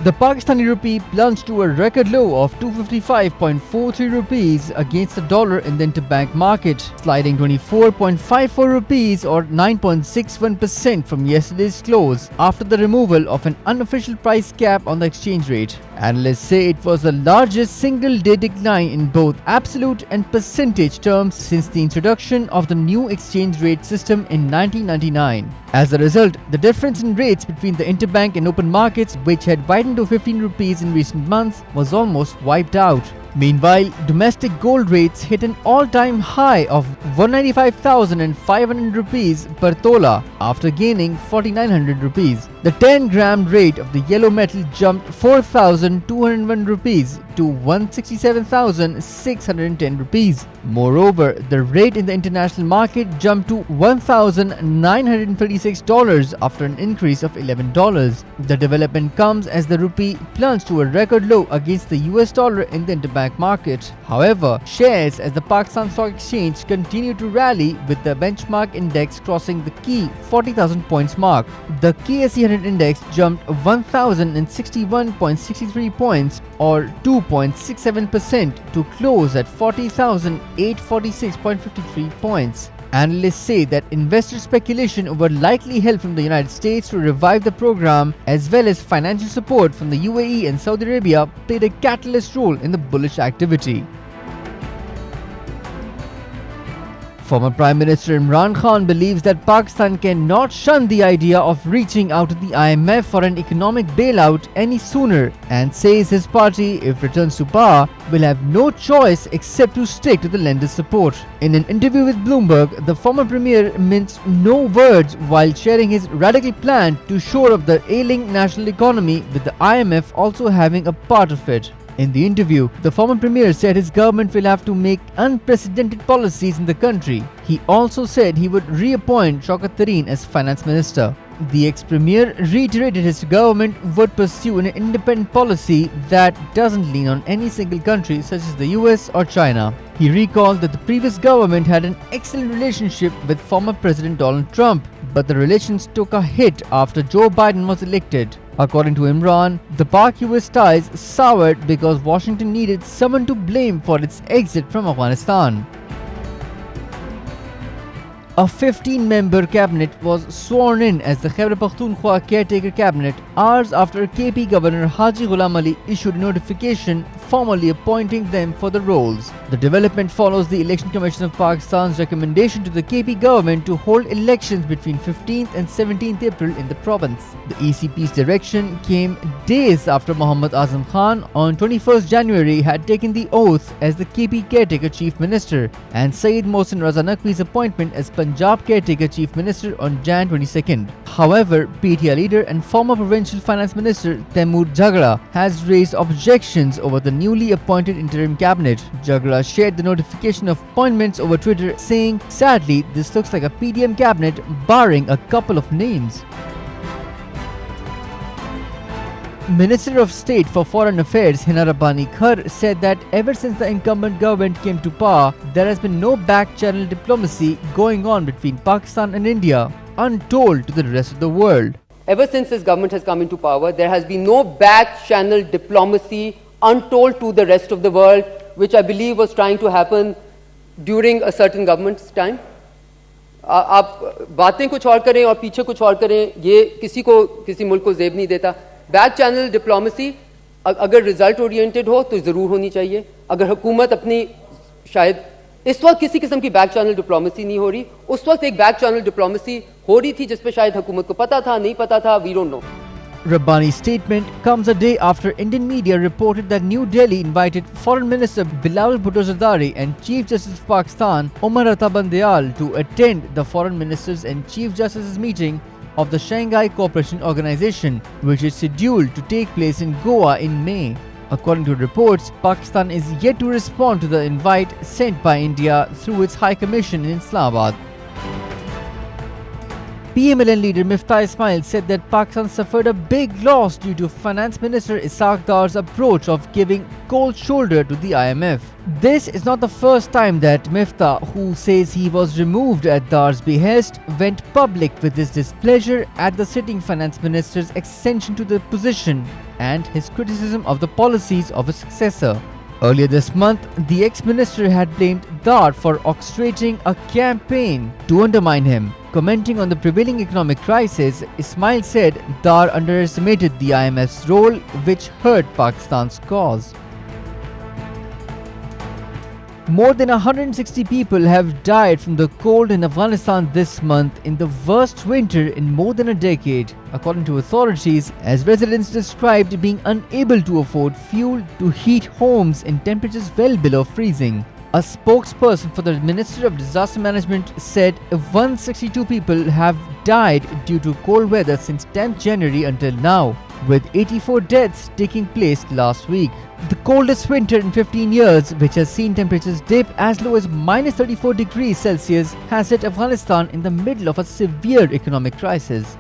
The Pakistani rupee plunged to a record low of 255.43 rupees against the dollar in the interbank market, sliding 24.54 rupees or 9.61% from yesterday's close after the removal of an unofficial price cap on the exchange rate. Analysts say it was the largest single-day decline in both absolute and percentage terms since the introduction of the new exchange rate system in 1999. As a result, the difference in rates between the interbank and open markets, which had widened to 15 rupees in recent months, was almost wiped out. Meanwhile, domestic gold rates hit an all-time high of 195,500 rupees per tola after gaining 4,900 rupees. The 10-gram rate of the yellow metal jumped 4,201 rupees to 167,610 rupees. Moreover, the rate in the international market jumped to $1,936 after an increase of $11. The development comes as the rupee plunged to a record low against the US dollar in the interbank market. However, shares at the Pakistan Stock Exchange continue to rally, with the benchmark index crossing the key 40,000 points mark. The KSE 100 index jumped 1,061.63 points or 2.67% to close at 40,846.53 points. Analysts say that investor speculation over likely help from the United States to revive the program, as well as financial support from the UAE and Saudi Arabia, played a catalyst role in the bullish activity. Former Prime Minister Imran Khan believes that Pakistan cannot shun the idea of reaching out to the IMF for an economic bailout any sooner, and says his party, if returns to power, will have no choice except to stick to the lender's support. In an interview with Bloomberg, the former premier minced no words while sharing his radical plan to shore up the ailing national economy, with the IMF also having a part of it. In the interview, the former premier said his government will have to make unprecedented policies in the country. He also said he would reappoint Shaukat Tareen as finance minister. The ex-premier reiterated his government would pursue an independent policy that doesn't lean on any single country such as the US or China. He recalled that the previous government had an excellent relationship with former President Donald Trump, but the relations took a hit after Joe Biden was elected. According to Imran, the Pak-US ties soured because Washington needed someone to blame for its exit from Afghanistan. A 15-member cabinet was sworn in as the Khyber Pakhtunkhwa caretaker cabinet hours after KP Governor Haji Ghulam Ali issued a notification formally appointing them for the roles. The development follows the Election Commission of Pakistan's recommendation to the KP government to hold elections between 15th and 17th April in the province. The ECP's direction came days after Muhammad Azam Khan on 21st January had taken the oath as the KP caretaker chief minister, and Syed Mohsin Raza Naqvi's appointment as Punjab caretaker chief minister on Jan 22nd. However, PTI leader and former provincial finance minister Taimur Jagara has raised objections over the newly appointed interim cabinet. Jagara shared the notification of appointments over Twitter, saying, "Sadly, this looks like a PDM cabinet barring a couple of names." Minister of State for Foreign Affairs Hina Rabbani Khar said that ever since the incumbent government came to power, there has been no back-channel diplomacy going on between Pakistan and India, untold to the rest of the world. Ever since this government has come into power, there has been no back-channel diplomacy untold to the rest of the world, which I believe was trying to happen during a certain government's time. आप बातें कुछ और करें और पीछे कुछ और करें, ये किसी मुल्क को ज़ेब नहीं देता. बैक चैनल डिप्लोमेसी अगर रिजल्ट ओरिएंटेड हो तो ज़रूर होनी चाहिए. अगर हुकूमत अपनी, शायद इस वक्त किसी किस्म की बैक चैनल डिप्लोमेसी नहीं हो रही, उस वक्त एक बैक चैनल डिप्लोमेसी हो रही थी जिस पे शायद हुकूमत को पता था, नहीं पता था, we don't know. Rabbani's statement comes a day after Indian media reported that New Delhi invited Foreign Minister Bilal Bhutto Zardari and Chief Justice of Pakistan Umar Ata Bandial to attend the Foreign Ministers and Chief Justices meeting of the Shanghai Cooperation Organization, which is scheduled to take place in Goa in May. According to reports, Pakistan is yet to respond to the invite sent by India through its High Commission in Islamabad. PMLN leader Miftah Ismail said that Pakistan suffered a big loss due to Finance Minister Ishaq Dar's approach of giving cold shoulder to the IMF. This is not the first time that Miftah, who says he was removed at Dar's behest, went public with his displeasure at the sitting Finance Minister's ascension to the position and his criticism of the policies of his successor. Earlier this month, the ex-minister had blamed Dar for orchestrating a campaign to undermine him. Commenting on the prevailing economic crisis, Ismail said Dar underestimated the IMF's role, which hurt Pakistan's cause. More than 160 people have died from the cold in Afghanistan this month in the worst winter in more than a decade, according to authorities, as residents described being unable to afford fuel to heat homes in temperatures well below freezing. A spokesperson for the Ministry of Disaster Management said 162 people have died due to cold weather since 10th January until now, with 84 deaths taking place last week. The coldest winter in 15 years, which has seen temperatures dip as low as -34 degrees Celsius, has hit Afghanistan in the middle of a severe economic crisis.